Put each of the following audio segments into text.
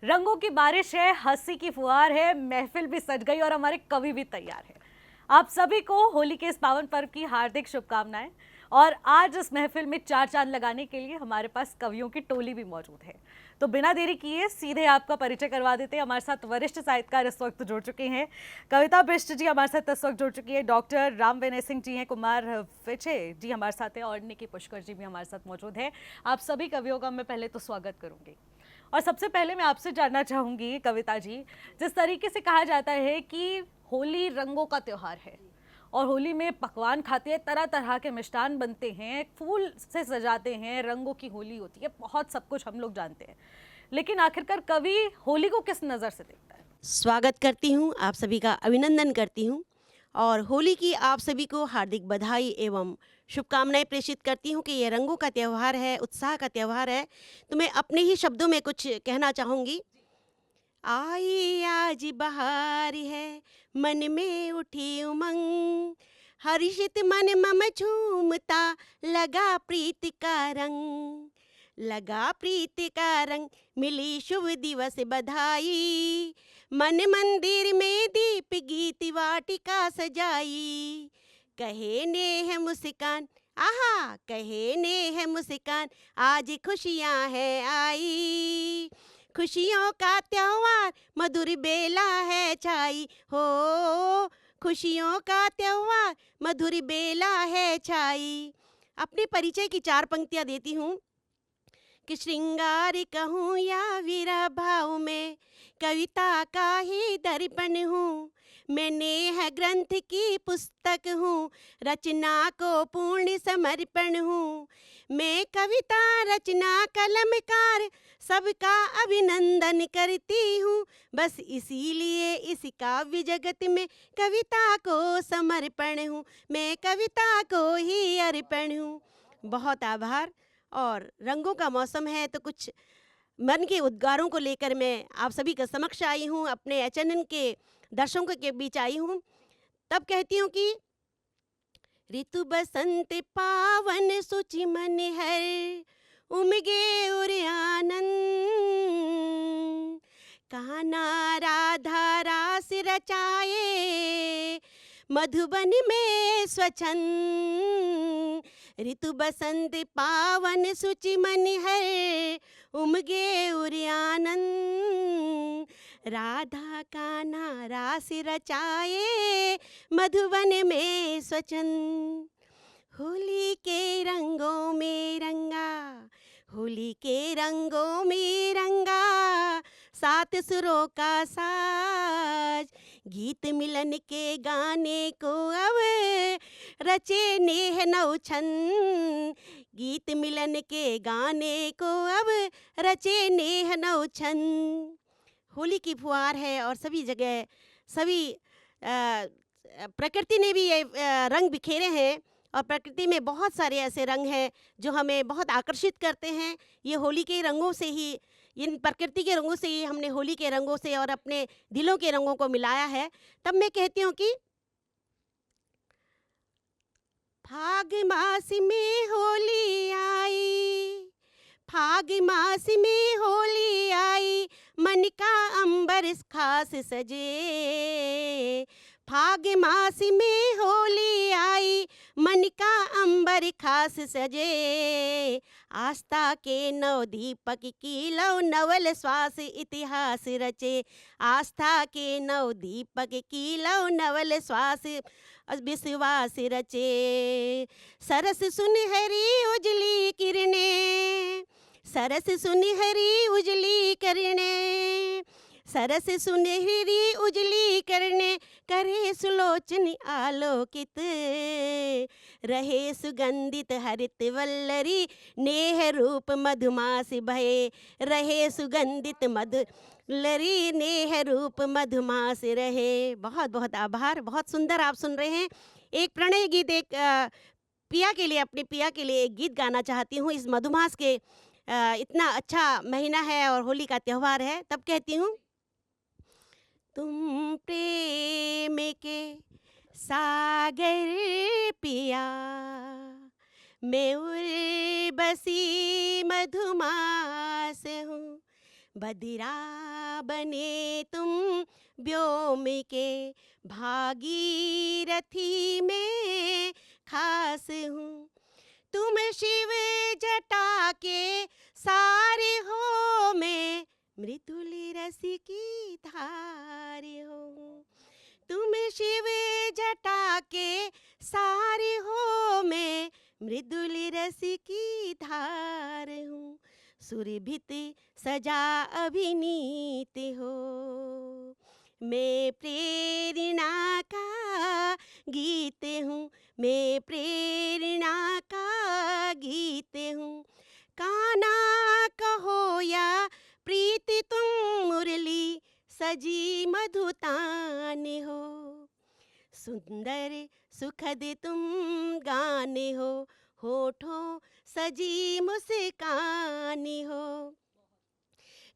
रंगों की बारिश है, हंसी की फुहार है, महफिल भी सज गई और हमारे कवि भी तैयार है। आप सभी को होली के इस पावन पर्व की हार्दिक शुभकामनाएं। और आज इस महफिल में चार चांद लगाने के लिए हमारे पास कवियों की टोली भी मौजूद है। तो बिना देरी किए सीधे आपका परिचय करवा देते हैं। हमारे साथ वरिष्ठ साहित्यकार इस वक्त जुड़ चुके हैं। कविता बिष्ट जी हमारे साथ इस वक्त जुड़ चुकी है। डॉक्टर राम विनय सिंह जी हैं, कुमार विचे जी हमारे साथ हैं और निकी पुष्कर जी भी हमारे साथ मौजूद है। आप सभी कवियों का मैं पहले तो स्वागत करूंगी। और सबसे पहले मैं आपसे जानना चाहूंगी कविता जी, जिस तरीके से कहा जाता है कि होली रंगों का त्योहार है और होली में पकवान खाते हैं, तरह तरह के मिष्ठान बनते हैं, फूल से सजाते हैं, रंगों की होली होती है, बहुत सब कुछ हम लोग जानते हैं। लेकिन आखिरकार कवि होली को किस नज़र से देखता है? स्वागत करती हूँ, आप सभी का अभिनंदन करती हूँ और होली की आप सभी को हार्दिक बधाई एवं शुभकामनाएं प्रेषित करती हूँ कि ये रंगों का त्यौहार है, उत्साह का त्यौहार है। तो मैं अपने ही शब्दों में कुछ कहना चाहूँगी। आई आज बहार है, मन में उठी उमंग, हर्षित मन मम झूमता, लगा प्रीति का रंग, लगा प्रीति का रंग, मिली शुभ दिवस बधाई, मन मंदिर में दीप गीत वाटिका सजाई, कहे नेह मुस्कान, आहा कहे नेह मुस्कान, आज खुशियाँ है आई, खुशियों का त्योहार मधुर बेला है छाई हो, खुशियों का त्योहार मधुर बेला है छाई। अपने परिचय की चार पंक्तियाँ देती हूँ कि श्रृंगार कहूँ या वीरा भाव में, कविता का ही दर्पण हूँ, मैं नेह ग्रंथ की पुस्तक हूँ, रचना को पूर्ण समर्पण हूँ, मैं कविता रचना कलमकार, सबका अभिनंदन करती हूँ, बस इसीलिए इस काव्य जगत में कविता को समर्पण हूँ, मैं कविता को ही अर्पण हूँ। बहुत आभार। और रंगों का मौसम है तो कुछ मन के उद्गारों को लेकर मैं आप सभी के समक्ष आई हूँ, अपने एचएनएन के दर्शकों के बीच आई हूँ। तब कहती हूँ कि ऋतु बसंत पावन सुचि मन हर, उमगे उर आनंद, कान्हा राधा रास रचाए, मधुबन में स्वच्छंद, ऋतु बसंत पावन सुचि मन है, उमगे उर आनंद, राधा कान्हा रास रचाए, मधुबन में स्वच्छंद, होली के रंगों में रंगा, होली के रंगों में रंगा, सात सुरों का साज, गीत मिलन के गाने को अब रचे नेह नौ छंद, गीत मिलन के गाने को अब रचे नेह नौ छंद। होली की फुहार है और सभी जगह सभी प्रकृति ने भी ये रंग बिखेरे हैं और प्रकृति में बहुत सारे ऐसे रंग हैं जो हमें बहुत आकर्षित करते हैं। ये होली के रंगों से ही, इन प्रकृति के रंगों से ही हमने होली के रंगों से और अपने दिलों के रंगों को मिलाया है। तब मैं कहती हूँ कि फाग मास में होली आई, फाग मास में होली आई, मन का अंबर खास सजे, फाग मास में होली आई, मन का अंबर खास सजे, आस्था के नव दीपक की लव नवल श्वास इतिहास रचे, आस्था के नव दीपक की लव नवल श्वास विश्वास रचे, सरस सुनहरी उजली किरणे, सरस सुनहरी उजली किरणे, सरस सुनहरी उजली किरणे, करे सुलोचन आलोकित, रहे सुगंधित हरित वल्लरी, नेह रूप मधुमास भये, रहे सुगंधित मधुलरी, नेह रूप मधुमास रहे। बहुत बहुत आभार। बहुत सुंदर आप सुन रहे हैं। एक प्रणय गीत, एक पिया के लिए, अपने पिया के लिए एक गीत गाना चाहती हूँ। इस मधुमास के इतना अच्छा महीना है और होली का त्यौहार है। तब कहती हूँ, तुम प्रेम के सागर पिया, मैं उर्वशी मधुमास हूँ, बदिरा बने तुम व्योम के, भागीरथी में खास हूँ। तुम शिव जटा के सारे हो, मैं मृदुल रस की धार हूँ। तुम शिव जटा के सारे हो, मैं मृदुल रस की धार हूँ। सुरभित सजा अभिनीत हो, मैं प्रेरणा का गीत हूँ, मैं प्रेरणा का गीत हूँ। काना कहो या प्रीति तुम मुरली सजी मधुतान हो। सुंदर सुखद तुम गाने हो, होठों सजी मुस्कान हो।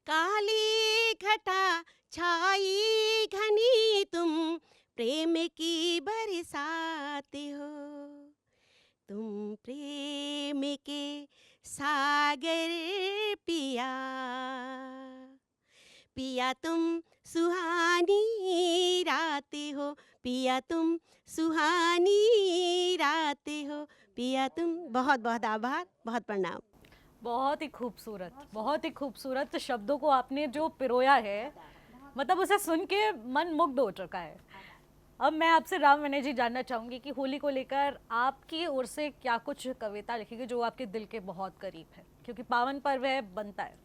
काली घटा छाई घनी तुम प्रेम की बरसात हो। तुम प्रेम के सागर पिया, पिया तुम सुहानी रात हो, पिया तुम सुहानी रात हो, पिया तुम। बहुत बहुत आभार, बहुत प्रणाम। बहुत ही खूबसूरत, बहुत ही खूबसूरत शब्दों को आपने जो पिरोया है, मतलब उसे सुन के मन मुग्ध हो चुका है। अब मैं आपसे राम विनय जी जानना चाहूँगी कि होली को लेकर आपकी ओर से क्या कुछ कविता लिखेगी जो आपके दिल के बहुत करीब है, क्योंकि पावन पर्व है, बनता है।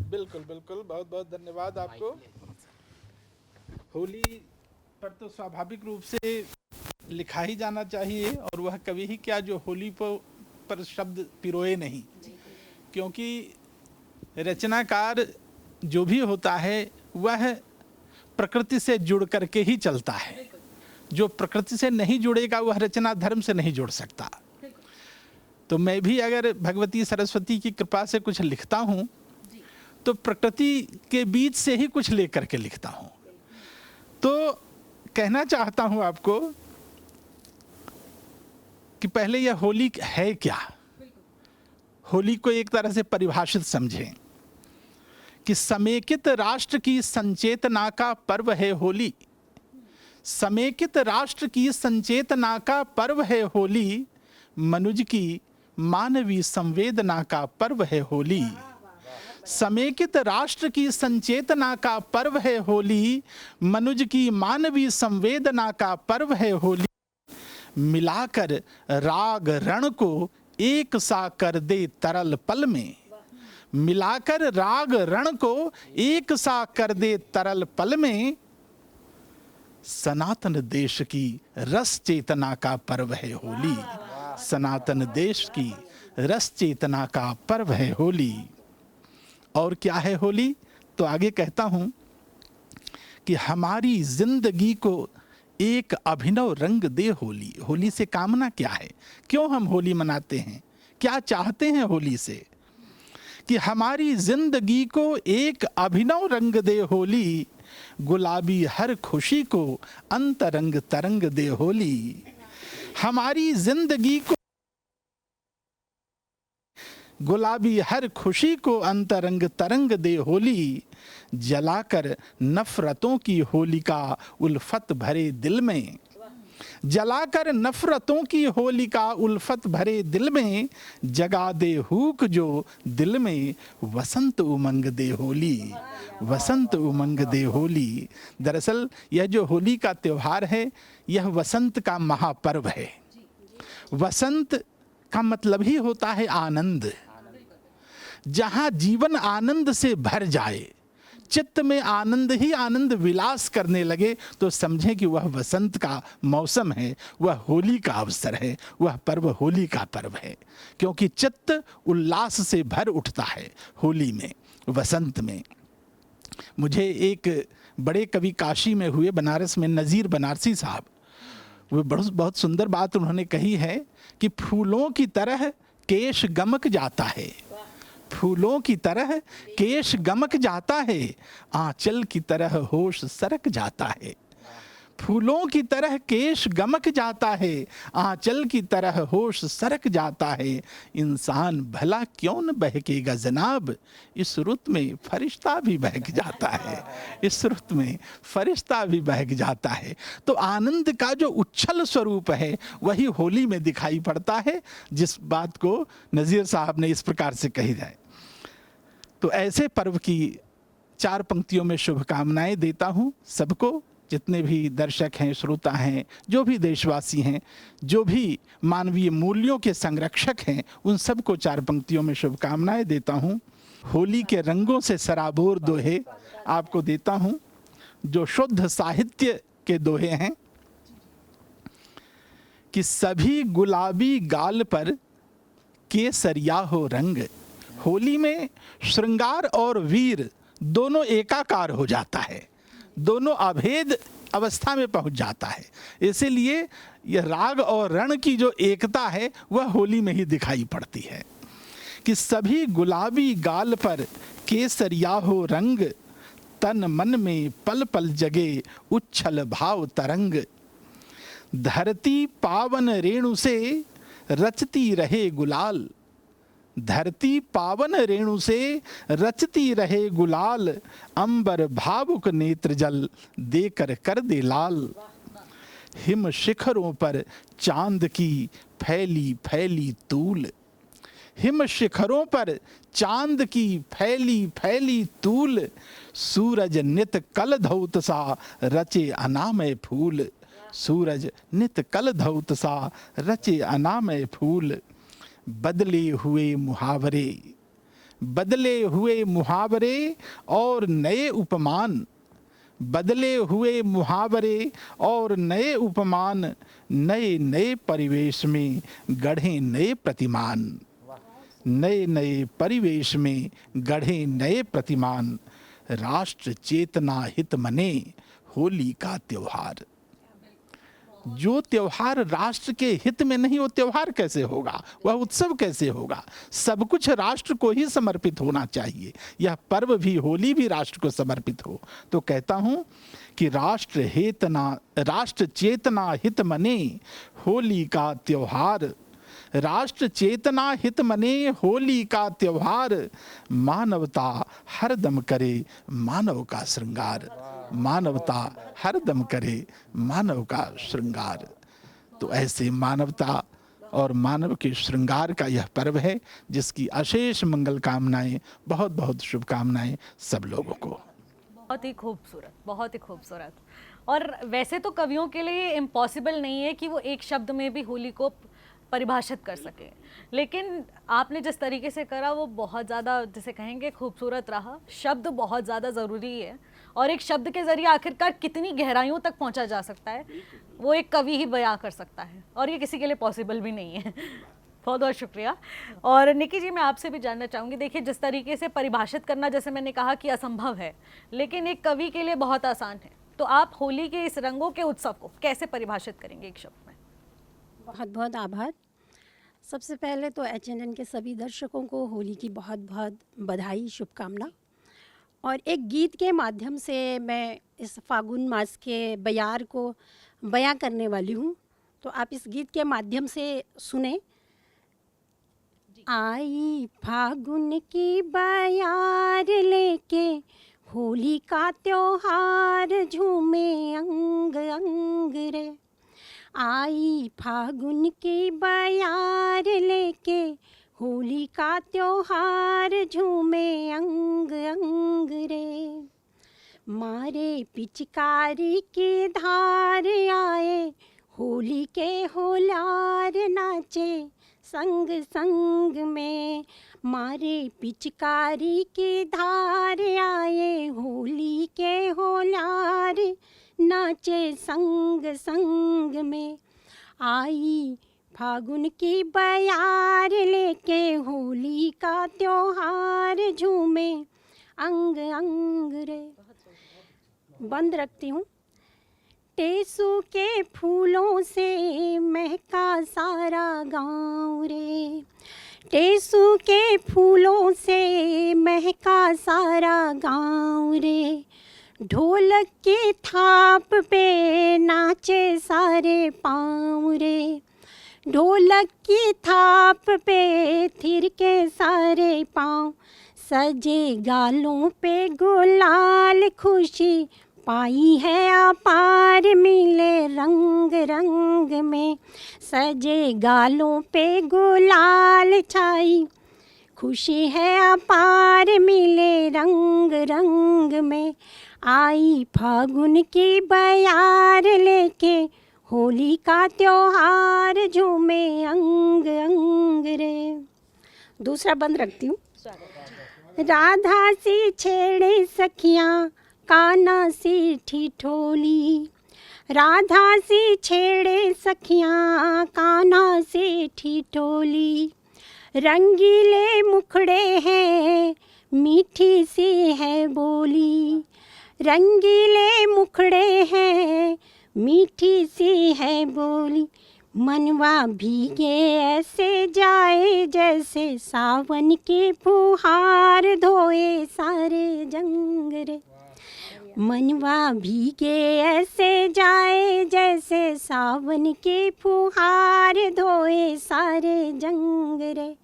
बिल्कुल बिल्कुल, बहुत बहुत धन्यवाद आपको। होली पर तो स्वाभाविक रूप से लिखा ही जाना चाहिए, और वह कवि ही क्या जो होली पर शब्द पिरोए नहीं, क्योंकि रचनाकार जो भी होता है वह प्रकृति से जुड़ करके ही चलता है। जो प्रकृति से नहीं जुड़ेगा वह रचना धर्म से नहीं जुड़ सकता। तो मैं भी अगर भगवती सरस्वती की कृपा से कुछ लिखता हूँ तो प्रकृति के बीच से ही कुछ लेकर के लिखता हूँ। तो कहना चाहता हूँ आपको कि पहले यह होली है क्या। होली को एक तरह से परिभाषित समझें कि समेकित राष्ट्र की संचेतना का पर्व है होली। समेकित राष्ट्र की संचेतना का पर्व है होली, मनुज की मानवीय संवेदना का पर्व है होली। समेकित राष्ट्र की संचेतना का पर्व है होली, मनुज की मानवीय संवेदना का पर्व है होली। मिलाकर राग रण को एक सा कर दे तरल पल में, मिलाकर राग रण को एक सा कर दे तरल पल में। सनातन देश की रस चेतना का पर्व है होली, सनातन देश की रस चेतना का पर्व है होली। और क्या है होली? तो आगे कहता हूं कि हमारी जिंदगी को एक अभिनव रंग दे होली। होली से कामना क्या है? क्यों हम होली मनाते हैं? क्या चाहते हैं होली से? कि हमारी जिंदगी को एक अभिनव रंग दे होली, गुलाबी हर खुशी को अंतरंग तरंग दे होली। हमारी जिंदगी को गुलाबी हर खुशी को अंतरंग तरंग दे होली। जलाकर नफरतों की होलिका उल्फत भरे दिल में, जलाकर नफरतों की होलिका उल्फत भरे दिल में। जगा दे हुक जो दिल में, वसंत उमंग दे होली, वसंत उमंग दे होली। दरअसल यह जो होली का त्योहार है यह वसंत का महापर्व है। वसंत का मतलब ही होता है आनंद। जहाँ जीवन आनंद से भर जाए, चित्त में आनंद ही आनंद विलास करने लगे, तो समझें कि वह वसंत का मौसम है, वह होली का अवसर है, वह पर्व होली का पर्व है। क्योंकि चित्त उल्लास से भर उठता है होली में, वसंत में। मुझे एक बड़े कवि काशी में हुए, बनारस में, नज़ीर बनारसी साहब, वो बहुत सुंदर बात उन्होंने कही है कि फूलों की तरह केश गमक जाता है, फूलों की तरह केश गमक जाता है, आंचल की तरह होश सरक जाता है। फूलों की तरह केश गमक जाता है, आंचल की तरह होश सरक जाता है। इंसान भला क्यों न बहकेगा जनाब, इस रुत में फरिश्ता भी बहक जाता है, इस रुत में फरिश्ता भी बहक जाता है। तो आनंद का जो उच्छल स्वरूप है वही होली में दिखाई पड़ता है, जिस बात को नज़ीर साहब ने इस प्रकार से कही जाए। तो ऐसे पर्व की 4 पंक्तियों में शुभकामनाएं देता हूँ सबको, जितने भी दर्शक हैं, श्रोता हैं, जो भी देशवासी हैं, जो भी मानवीय मूल्यों के संरक्षक हैं, उन सबको 4 पंक्तियों में शुभकामनाएं देता हूँ। होली के रंगों से सराबोर दोहे आपको देता हूँ, जो शुद्ध साहित्य के दोहे हैं कि सभी गुलाबी गाल पर केसरिया हो रंग। होली में श्रृंगार और वीर दोनों एकाकार हो जाता है, दोनों अभेद अवस्था में पहुंच जाता है। इसीलिए यह राग और रण की जो एकता है वह होली में ही दिखाई पड़ती है कि सभी गुलाबी गाल पर केसरिया हो रंग, तन मन में पल पल जगे उच्छल भाव तरंग। धरती पावन रेणु से रचती रहे गुलाल, धरती पावन रेणु से रचती रहे गुलाल, अंबर भावुक नेत्र जल देकर कर दे लाल। हिम शिखरों पर चांद की फैली फैली तूल, हिम शिखरों पर चांद की फैली फैली तूल। सूरज नित कल धौत सा रचे अनामय फूल, सूरज नित कल धौत सा रचे अनामय फूल। बदले हुए मुहावरे, बदले हुए मुहावरे और नए उपमान, बदले हुए मुहावरे और नए उपमान। नए नए परिवेश में गढ़े नए प्रतिमान, नए नए परिवेश में गढ़े नए प्रतिमान। राष्ट्र चेतना हित मने होली का त्योहार। जो त्योहार राष्ट्र के हित में नहीं, वो त्योहार कैसे होगा, वह उत्सव कैसे होगा। सब कुछ राष्ट्र को ही समर्पित होना चाहिए। यह पर्व भी, होली भी राष्ट्र को समर्पित हो। तो कहता हूँ कि राष्ट्र चेतना हित मने होली का त्योहार, राष्ट्र चेतना हित मने होली का त्योहार। मानवता हरदम करे मानव का श्रृंगार, मानवता हरदम करे मानव का श्रृंगार। तो ऐसे मानवता और मानव के श्रृंगार का यह पर्व है, जिसकी अशेष मंगल कामनाएं, बहुत बहुत शुभकामनाएं सब लोगों को। बहुत ही खूबसूरत, बहुत ही खूबसूरत। और वैसे तो कवियों के लिए इम्पॉसिबल नहीं है कि वो एक शब्द में भी होली को परिभाषित कर सके, लेकिन आपने जिस तरीके से करा वो बहुत ज़्यादा, जिसे कहेंगे, खूबसूरत रहा। शब्द बहुत ज़्यादा ज़रूरी है, और एक शब्द के ज़रिए आखिरकार कितनी गहराइयों तक पहुंचा जा सकता है वो एक कवि ही बयां कर सकता है, और ये किसी के लिए पॉसिबल भी नहीं है। बहुत बहुत शुक्रिया। और निकी जी, मैं आपसे भी जानना चाहूँगी, देखिए जिस तरीके से परिभाषित करना, जैसे मैंने कहा कि असंभव है, लेकिन एक कवि के लिए बहुत आसान है। तो आप होली के इस रंगों के उत्सव को कैसे परिभाषित करेंगे एक शब्द में? बहुत बहुत आभार। सबसे पहले तो HNN के सभी दर्शकों को होली की बहुत बहुत बधाई, शुभकामना। और एक गीत के माध्यम से मैं इस फागुन मास के बयार को बयां करने वाली हूँ, तो आप इस गीत के माध्यम से सुने। आई फागुन की बयार लेके होली का त्योहार, झूमे अंग अंग रे। आई फागुन की बयार लेके होली का त्योहार, झूमे अंग अंग रे। मारे पिचकारी की धार आए होली के होलार, नाचे संग संग में। मारे पिचकारी की धार आए होली के होलार, नाचे संग संग में। आई फागुन की बयार लेके होली का त्योहार, झूमे अंग अंग रे। बंद रखती हूँ। टेसू के फूलों से महका सारा गाँव रे, टेसू के फूलों से महका सारा गाँव रे। ढोलक की थाप पे नाचे सारे पाँव रे, ढोलक की थाप पे थिरके सारे पाँव, सजे गालों पे गुलाल खुशी पाई है अपार मिले रंग रंग में, सजे गालों पे गुलाल छाई खुशी है अपार मिले रंग रंग में, आई फागुन की बयार लेके होली का त्योहार झूमे अंग अंग रे। दूसरा बंद रखती हूँ। राधा सी छेड़े सखियाँ कान्हा सी ठिठोली, राधा सी छेड़े सखियाँ कान्हा सी ठिठोली, रंगीले मुखड़े हैं मीठी सी है बोली, रंगीले मुखड़े हैं मीठी सी है बोली, मनवा भीगे ऐसे जाए जैसे सावन के फुहार धोए सारे जंग रे, मनवा भीगे ऐसे जाए जैसे सावन के फुहार धोए सारे जंग रे,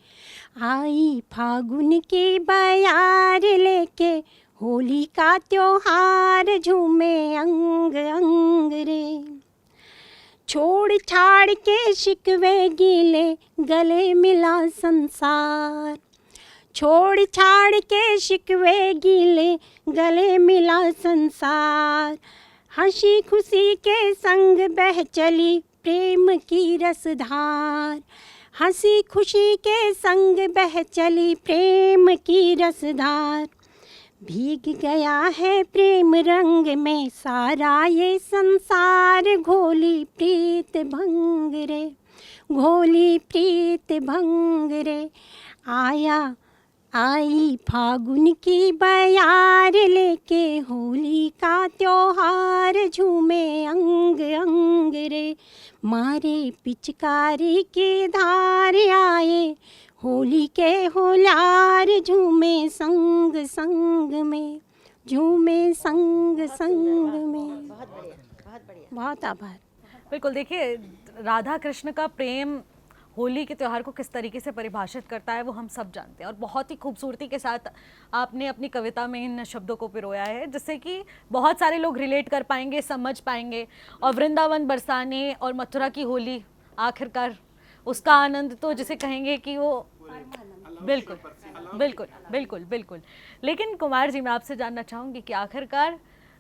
आई फागुन की बयार लेके होली का त्योहार झूमे अंग अंग रे, छोड़ छाड़ के शिकवे गीले गले मिला संसार, छोड़ छाड़ के शिकवे गीले गले मिला संसार, हंसी खुशी के संग बह चली प्रेम की रसधार, हंसी खुशी के संग बह चली प्रेम की रसधार, भीग गया है प्रेम रंग में सारा ये संसार, घोली प्रीत भंग रे, घोली प्रीत भंग रे, आया आई फागुन की बयार लेके होली का त्योहार झूमे अंग अंग रे, मारे पिचकारी की धार आए होली के होलार झूमे संग संग में, झूमे संग संग में। बहुत आभार। बिल्कुल, देखिए राधा कृष्ण का प्रेम होली के त्यौहार को किस तरीके से परिभाषित करता है वो हम सब जानते हैं, और बहुत ही खूबसूरती के साथ आपने अपनी कविता में इन शब्दों को पिरोया है जिससे कि बहुत सारे लोग रिलेट कर पाएंगे, समझ पाएंगे। और वृंदावन बरसाने और मथुरा की होली आखिरकार उसका आनंद तो जिसे कहेंगे कि वो बिल्कुल बिल्कुल बिल्कुल बिल्कुल। लेकिन कुमार जी, मैं आपसे जानना चाहूँगी कि आखिरकार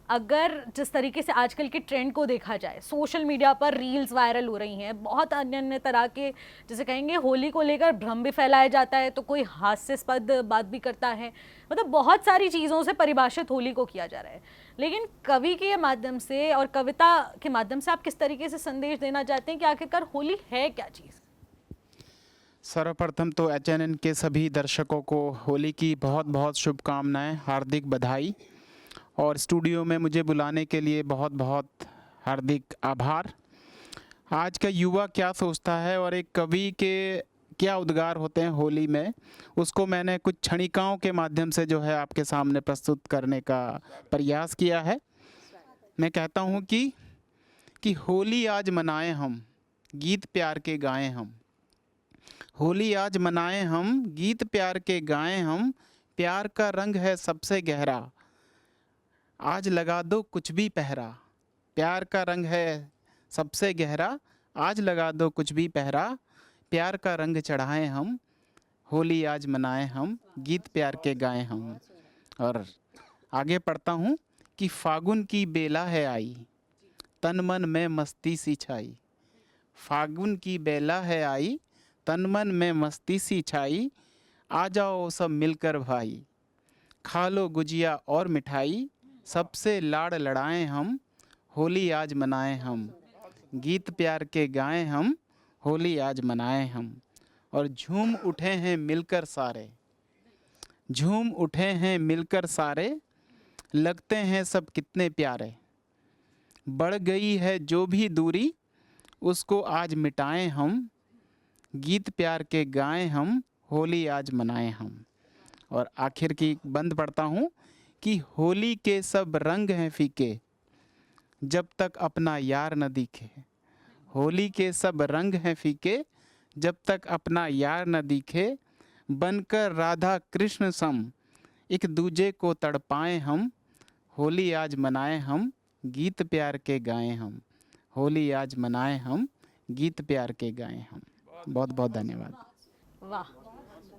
अगर जिस तरीके से आजकल के ट्रेंड को देखा जाए, सोशल मीडिया पर रील्स वायरल हो रही हैं, बहुत अन्य अन्य तरह के जिसे कहेंगे होली को लेकर भ्रम भी फैलाया जाता है, तो कोई हास्यास्पद बात भी करता है, मतलब बहुत सारी चीज़ों से परिभाषित होली को किया जा रहा है। लेकिन कवि के माध्यम से और कविता के माध्यम से आप किस तरीके से संदेश देना चाहते हैं कि आखिरकार होली है क्या चीज़? सर्वप्रथम तो HNN के सभी दर्शकों को होली की बहुत बहुत शुभकामनाएं, हार्दिक बधाई, और स्टूडियो में मुझे बुलाने के लिए बहुत बहुत हार्दिक आभार। आज का युवा क्या सोचता है और एक कवि के क्या उद्गार होते हैं होली में, उसको मैंने कुछ क्षणिकाओं के माध्यम से जो है आपके सामने प्रस्तुत करने का प्रयास किया है। मैं कहता हूँ कि होली आज मनाएं हम, गीत प्यार के गाएं हम, होली आज मनाएं हम, गीत प्यार के गाएं हम, प्यार का रंग है सबसे गहरा, आज लगा दो कुछ भी पहरा, प्यार का रंग है सबसे गहरा, आज लगा दो कुछ भी पहरा, प्यार का रंग चढ़ाएं हम, होली आज मनाएं हम, गीत प्यार के गाएं हम। और आगे पढ़ता हूँ कि फागुन की बेला है आई, तन मन में मस्ती सी छाई, फागुन की बेला है आई, तन मन में मस्ती सी छाई, आ जाओ सब मिलकर भाई, खा लो गुजिया और मिठाई, सबसे लाड़ लड़ाएं हम, होली आज मनाएं हम, गीत प्यार के गाएं हम, होली आज मनाएं हम। और झूम उठे हैं मिलकर सारे, झूम उठे हैं मिलकर सारे, लगते हैं सब कितने प्यारे, बढ़ गई है जो भी दूरी, उसको आज मिटाएं हम, गीत प्यार के गाएं हम, होली आज मनाएं हम। और आखिर की बंद पढ़ता हूँ कि होली के सब रंग हैं फीके, जब तक अपना यार न दिखे। होली के सब रंग हैं फीके, जब तक अपना यार न दिखे। बनकर राधा कृष्ण सम, एक दूजे को तड़पाएं हम। होली आज मनाएं हम, गीत प्यार के गाएं हम। होली आज मनाएं हम, गीत प्यार के गाएं हम। बहुत बहुत धन्यवाद। वाह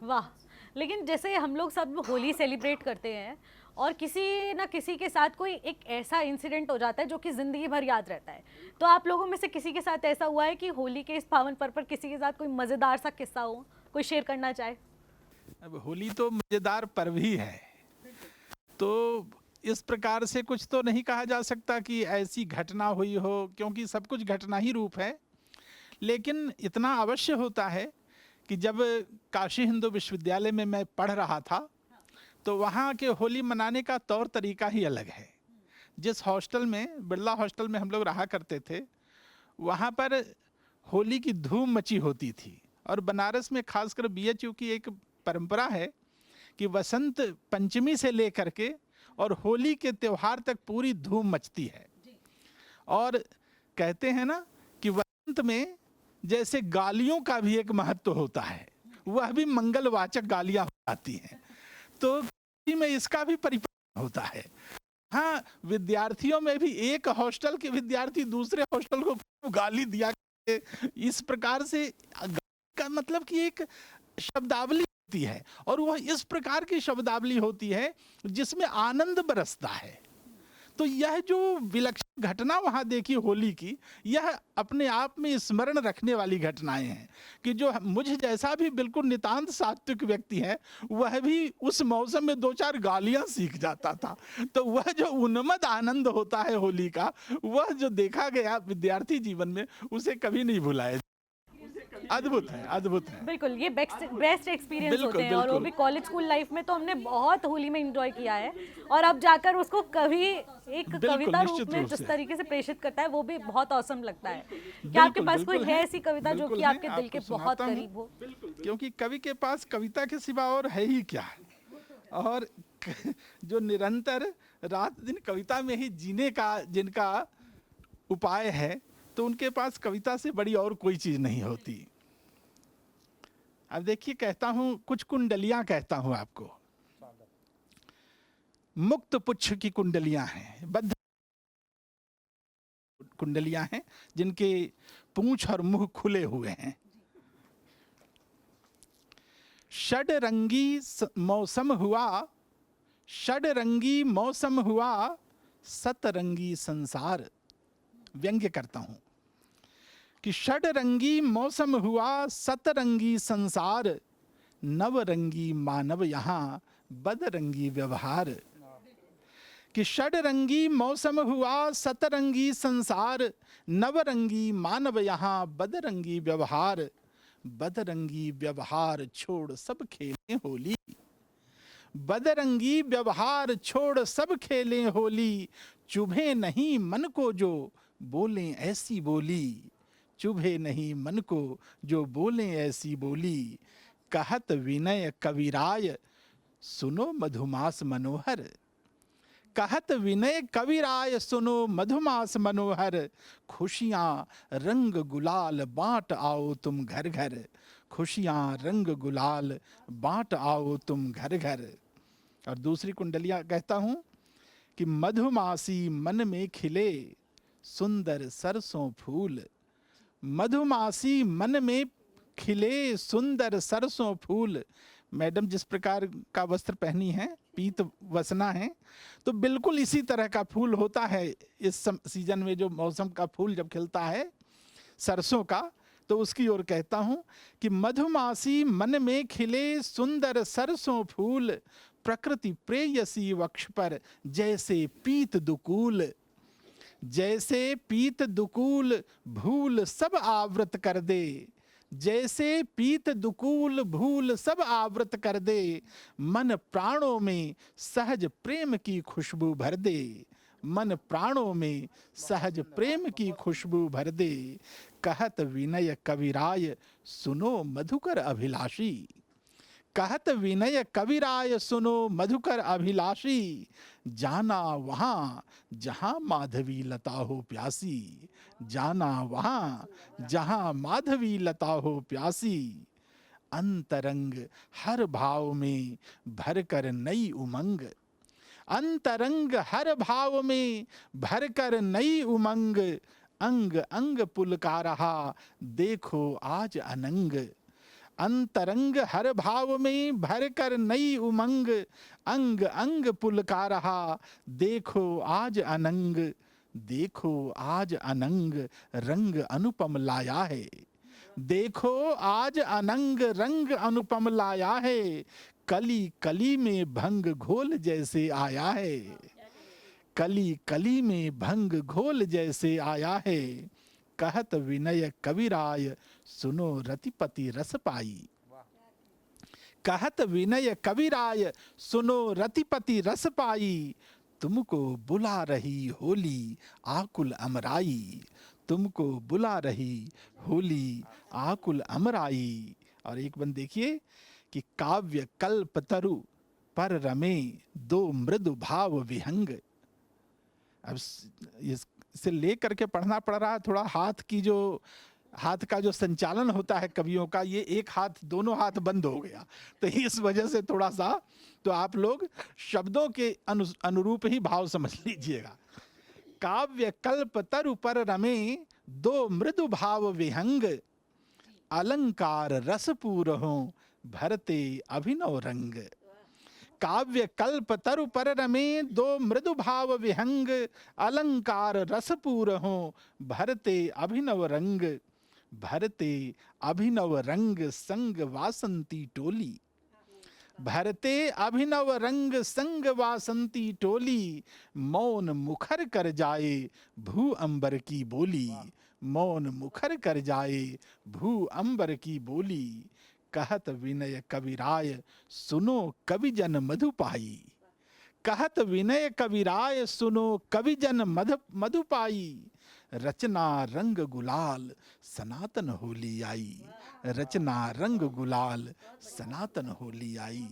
वाह। लेकिन जैसे हम लोग सब होली सेलिब्रेट करते हैं और किसी ना किसी के साथ कोई एक ऐसा इंसिडेंट हो जाता है जो कि ज़िंदगी भर याद रहता है, तो आप लोगों में से किसी के साथ ऐसा हुआ है कि होली के इस पावन पर्व पर किसी के साथ कोई मज़ेदार सा किस्सा हो, कोई शेयर करना चाहे? अब होली तो मजेदार पर्व ही है, तो इस प्रकार से कुछ तो नहीं कहा जा सकता कि ऐसी घटना हुई हो, क्योंकि सब कुछ घटना ही रूप है। लेकिन इतना अवश्य होता है कि जब काशी हिंदू विश्वविद्यालय में मैं पढ़ रहा था, तो वहाँ के होली मनाने का तौर तरीका ही अलग है। जिस हॉस्टल में, बिरला हॉस्टल में हम लोग रहा करते थे, वहाँ पर होली की धूम मची होती थी। और बनारस में खासकर बीएचयू की एक परंपरा है कि वसंत पंचमी से लेकर के और होली के त्यौहार तक पूरी धूम मचती है। और कहते हैं ना कि वसंत में जैसे गालियों का भी एक महत्व होता है, वह भी मंगलवाचक गालियां हो जाती हैं, तो में इसका भी परिपालन होता है। हाँ, विद्यार्थियों में भी एक हॉस्टल के विद्यार्थी दूसरे हॉस्टल को गाली दिया, इस प्रकार से का मतलब कि एक शब्दावली होती है, और वह इस प्रकार की शब्दावली होती है जिसमें आनंद बरसता है। तो यह जो विलक्षण घटना वहाँ देखी होली की, यह अपने आप में स्मरण रखने वाली घटनाएं हैं कि जो मुझ जैसा भी बिल्कुल नितांत सात्विक व्यक्ति है, वह भी उस मौसम में 2-4 गालियां सीख जाता था। तो वह जो उन्मत्त आनंद होता है होली का, वह जो देखा गया विद्यार्थी जीवन में, उसे कभी नहीं भुलाया। अद्भुत है, अद्भुत है। बिल्कुल, ये बेस्ट एक्सपीरियंस बिल्कुल, होते हैं। और वो बिल्कुल। भी कॉलेज स्कूल लाइफ में तो हमने बहुत होली में एंजॉय किया है, और अब जाकर उसको कभी एक बिल्कुल, कविता रूप निश्चित में रूप जिस से। तरीके से प्रेषित करता है, वो भी बहुत औसम लगता है। क्या आपके बिल्कुल, पास कोई बिल्कुल है है। ऐसी कविता जो बिल्कुल कि है, आपके दिल के आपको बहुत सुनाता हूँ। करीब हो? क्योंकि कवि के पास कविता के सिवा और है ही क्या। और जो निरंतर रात दिन कविता में ही जीने का जिनका उपाय है, तो उनके पास कविता से बड़ी और कोई चीज नहीं होती। अब देखिए, कहता हूं, कुछ कुंडलियां कहता हूं आपको। मुक्त पुच्छ की कुंडलियां हैं, बद्ध कुंडलियां हैं जिनके पूंछ और मुंह खुले हुए हैं। मौसम हुआ, षडरंगी मौसम हुआ, सतरंगी संसार। व्यंग्य करता हूं कि षडरंगी मौसम हुआ, सतरंगी संसार। नवरंगी मानव यहाँ, बदरंगी व्यवहार। कि षडरंगी मौसम हुआ, सतरंगी संसार। नवरंगी मानव यहाँ, बदरंगी व्यवहार। बदरंगी व्यवहार छोड़ सब खेलें होली। बदरंगी व्यवहार छोड़ सब खेलें होली। चुभे नहीं मन को जो बोलें ऐसी बोली। चुभे नहीं मन को जो बोलें ऐसी बोली। कहत विनय कविराय, सुनो मधुमास मनोहर। कहत विनय कविराय, सुनो मधुमास मनोहर। खुशियाँ रंग गुलाल बांट आओ तुम घर घर। खुशियाँ रंग गुलाल बांट आओ तुम घर घर। और दूसरी कुंडलियाँ कहता हूँ कि मधुमासी मन में खिले, सुंदर सरसों फूल। मधुमासी मन में खिले, सुंदर सरसों फूल। मैडम जिस प्रकार का वस्त्र पहनी है, पीत वसना है, तो बिल्कुल इसी तरह का फूल होता है इस सीजन में। जो मौसम का फूल जब खिलता है सरसों का, तो उसकी ओर कहता हूँ कि मधुमासी मन में खिले, सुंदर सरसों फूल। प्रकृति प्रेयसी वक्ष पर, जैसे पीत दुकूल। जैसे पीत दुकूल भूल सब आवृत कर दे। जैसे पीत दुकूल भूल सब आवृत कर दे। मन प्राणों में सहज प्रेम की खुशबू भर दे। मन प्राणों में सहज प्रेम की खुशबू भर दे। कहत विनय कविराय, सुनो मधुकर अभिलाषी। कहत विनय कविराय सुनो मधुकर अभिलाषी, जाना वहाँ जहाँ माधवी लता हो प्यासी, जाना वहाँ जहाँ माधवी लता हो प्यासी। अंतरंग हर भाव में भर कर नई उमंग, अंतरंग हर भाव में भर कर नई उमंग, अंग अंग पुलका रहा देखो आज अनंग। अंतरंग हर भाव में भर कर नई उमंग, अंग अंग पुलका रहा देखो आज अनंग। देखो आज अनंग रंग अनुपम लाया है, देखो आज अनंग रंग अनुपम लाया है, कली कली में भंग घोल जैसे आया है, कली कली में भंग घोल जैसे आया है। कहत विनय कविराय सुनो रतिपति रस पाई, कहत विनय कविराय सुनो रतिपति रस पाई, तुमको बुला रही होली आकुल अमराई, तुमको बुला रही होली आकुल अमराई। और एक बंद देखिए कि काव्य कल्प तरु पर रमे दो मृदु भाव विहंग। अब इसे लेकर के पढ़ना पड़ रहा है, थोड़ा हाथ का जो संचालन होता है कवियों का, ये एक हाथ दोनों हाथ बंद हो गया, तो इस वजह से थोड़ा सा तो आप लोग शब्दों के अनुरूप ही भाव समझ लीजिएगा। काव्य कल्प तरु पर रमे दो मृदु भाव विहंग, अलंकार रसपूर हो भरते अभिनव रंग। काव्य कल्प तरु पर रमे दो मृदु भाव विहंग, अलंकार रसपूर हो भरते अभिनव रंग। भरते अभिनव रंग संग वासंती टोली, भरते अभिनव रंग संग वासंती टोली, मौन मुखर कर जाए भू अंबर की बोली, मौन मुखर कर जाए भू अंबर की बोली। कहत विनय कविराय सुनो कविजन मधु पाई, कहत विनय कविराय सुनो कविजन मधु पाई, रचना रंग गुलाल सनातन होली आई, रचना रंग गुलाल सनातन होली आई,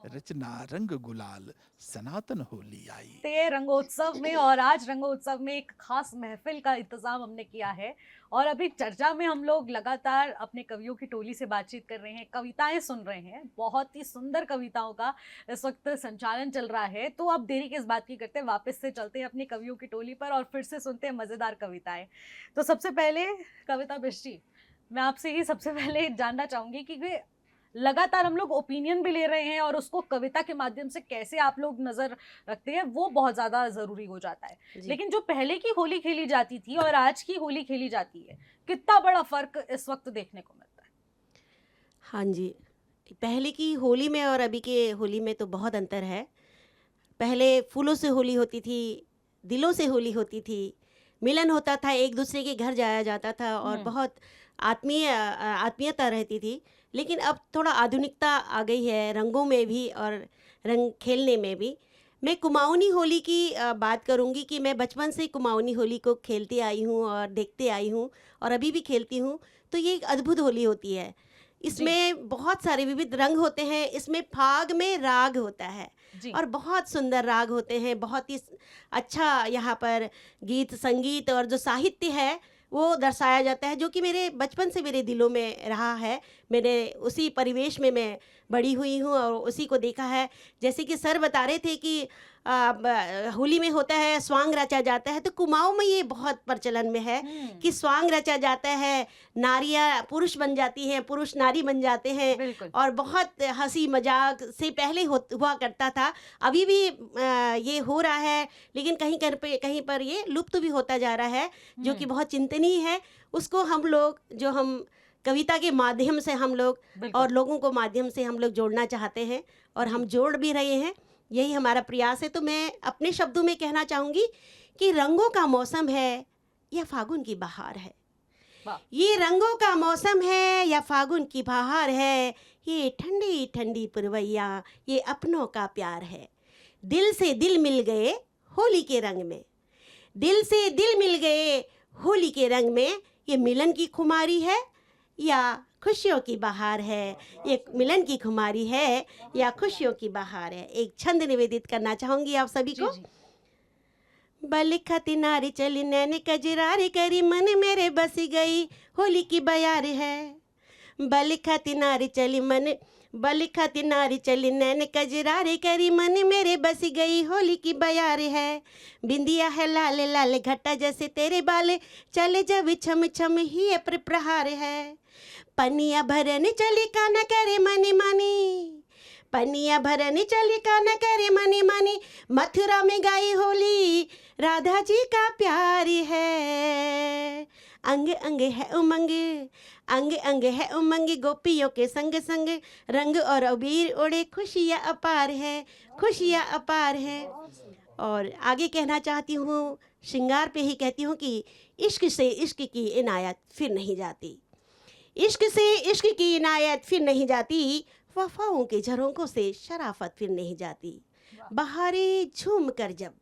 रचना रंग गुलाल सनातन होली आई। ते रंगोत्सव में, और आज रंगोत्सव में एक खास महफिल का इंतजाम हमने किया है, और अभी चर्चा में हम लोग लगातार अपने कवियों की टोली से बातचीत कर रहे हैं, कविताएं सुन रहे हैं, बहुत ही सुंदर कविताओं का इस वक्त संचालन चल रहा है। तो अब देरी किस बात की करते हैं, वापस से चलते हैं अपनी कवियों की टोली पर और फिर से सुनते हैं मज़ेदार कविताएं। तो सबसे पहले कविता बिष्टी, मैं आपसे ही सबसे पहले जानना चाहूँगी कि लगातार हम लोग ओपिनियन भी ले रहे हैं और उसको कविता के माध्यम से कैसे आप लोग नज़र रखते हैं वो बहुत ज़्यादा ज़रूरी हो जाता है। लेकिन जो पहले की होली खेली जाती थी और आज की होली खेली जाती है, कितना बड़ा फ़र्क इस वक्त देखने को मिलता है? हाँ जी, पहले की होली में और अभी के होली में तो बहुत अंतर है। पहले फूलों से होली होती थी, दिलों से होली होती थी, मिलन होता था, एक दूसरे के घर जाया जाता था और बहुत आत्मीयता रहती थी। लेकिन अब थोड़ा आधुनिकता आ गई है रंगों में भी और रंग खेलने में भी। मैं कुमाऊनी होली की बात करूंगी कि मैं बचपन से कुमाऊनी होली को खेलती आई हूँ और देखते आई हूँ और अभी भी खेलती हूँ। तो ये एक अद्भुत होली होती है। इसमें बहुत सारे विविध रंग होते हैं। इसमें फाग में राग होता है और बहुत सुंदर राग होते हैं। बहुत ही अच्छा यहाँ पर गीत संगीत और जो साहित्य है वो दर्शाया जाता है, जो कि मेरे बचपन से मेरे दिलों में रहा है। मैंने उसी परिवेश में मैं बड़ी हुई हूँ और उसी को देखा है। जैसे कि सर बता रहे थे कि होली में होता है स्वांग रचा जाता है, तो कुमाऊं में ये बहुत प्रचलन में है कि स्वांग रचा जाता है, नारियाँ पुरुष बन जाती हैं, पुरुष नारी बन जाते हैं और बहुत हंसी मजाक से पहले हुआ करता था। अभी भी ये हो रहा है, लेकिन कहीं पर ये लुप्त भी होता जा रहा है, जो कि बहुत चिंतनीय है। उसको हम लोग, जो हम कविता के माध्यम से हम लोग और लोगों को माध्यम से हम लोग जोड़ना चाहते हैं और हम जोड़ भी रहे हैं, यही हमारा प्रयास है। तो मैं अपने शब्दों में कहना चाहूँगी कि रंगों का मौसम है या फागुन की बहार है, ये रंगों का मौसम है या फागुन की बहार है, ये ठंडी ठंडी पुरवैया ये अपनों का प्यार है। दिल से दिल मिल गए होली के रंग में, दिल से दिल मिल गए होली के रंग में, ये मिलन की खुमारी है या खुशियों की बहार है, ये मिलन की खुमारी है या खुशियों की बहार है। एक छंद निवेदित करना चाहूँगी आप सभी जी को। जी। बलिखती नारी चली नैन कजरारी करी मन मेरे बस गई होली की बयार है। बलिखती नारी चली मन बलिखती नारी चली नैन कजरारी करी मन मेरे बस गई होली की बयार है। बिंदिया है लाल लाल घटा जैसे तेरे बाल चले जब छम छम ही प्रहार है। पनिया भरन चली का न करे मनी मनी, पनिया भरन चली का न करे मनी मनी, मथुरा में गाई होली राधा जी का प्यार है। अंग अंग है उमंग, अंग अंग है उमंग, गोपियों के संग संग रंग और अबीर ओढ़े खुशियाँ अपार है, खुशियाँ अपार है। और आगे कहना चाहती हूँ, श्रृंगार पे ही कहती हूँ कि इश्क से इश्क की इनायत फिर नहीं जाती, इश्क से इश्क की इनायत फिर नहीं जाती, वफाओं के झरोंकों से शराफत फिर नहीं जाती। बहारे झूम कर जब,